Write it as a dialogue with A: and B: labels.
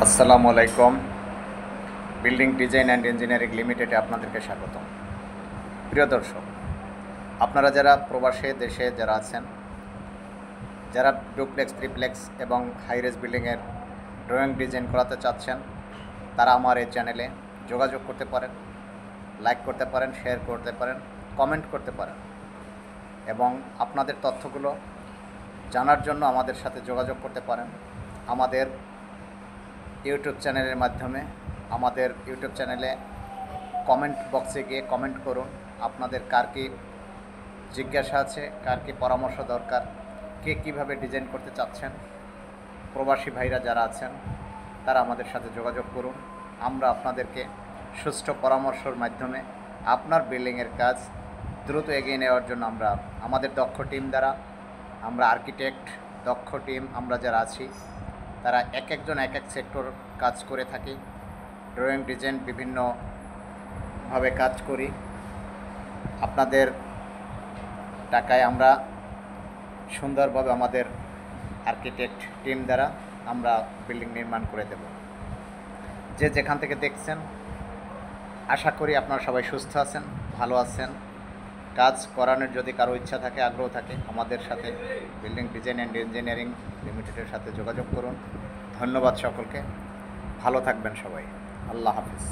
A: আসসালামু আলাইকুম। Building design and engineering লিমিটেডে আপনাদেরকে স্বাগতম। প্রিয় দর্শক, আপনারা যারা প্রবাসে দেশে যারা আছেন, যারা ডুপ্লেক্স, থ্রিপ্লেক্স এবং হাইরেজ বিল্ডিংয়ের ড্রয়িং ডিজাইন করাতে চাচ্ছেন, তারা আমার এই চ্যানেলে যোগাযোগ করতে পারেন, লাইক করতে পারেন, শেয়ার করতে পারেন, কমেন্ট করতে পারেন এবং আপনাদের তথ্যগুলো জানার জন্য আমাদের সাথে যোগাযোগ করতে পারেন আমাদের ইউটিউব চ্যানেলের মাধ্যমে। আমাদের ইউটিউব চ্যানেলে কমেন্ট বক্সে গিয়ে কমেন্ট করুন, আপনাদের কার কী জিজ্ঞাসা আছে, কার কী পরামর্শ দরকার, কে কীভাবে ডিজাইন করতে চাচ্ছেন। প্রবাসী ভাইরা যারা আছেন তারা আমাদের সাথে যোগাযোগ করুন। আমরা আপনাদেরকে সুষ্ঠু পরামর্শের মাধ্যমে আপনার বিল্ডিংয়ের কাজ দ্রুত এগিয়ে নেওয়ার জন্য আমরা আমাদের দক্ষ টিম দ্বারা, আমরা আর্কিটেক্ট দক্ষ টিম আমরা যারা আছি, তারা এক একজন এক এক সেক্টর কাজ করে থাকি। ড্রয়িং ডিজাইন বিভিন্নভাবে কাজ করি। আপনাদের টাকায় আমরা সুন্দরভাবে আমাদের আর্কিটেক্ট টিম দ্বারা আমরা বিল্ডিং নির্মাণ করে দেব। যে যেখান থেকে দেখছেন, আশা করি আপনারা সবাই সুস্থ আছেন, ভালো আছেন। কাজ করানোর যদি কারো ইচ্ছা থাকে, আগ্রহ থাকে, আমাদের সাথে বিল্ডিং ডিজাইন অ্যান্ড ইঞ্জিনিয়ারিং লিমিটেডের সাথে যোগাযোগ করুন। ধন্যবাদ সকলকে, ভালো থাকবেন সবাই। আল্লাহ হাফিজ।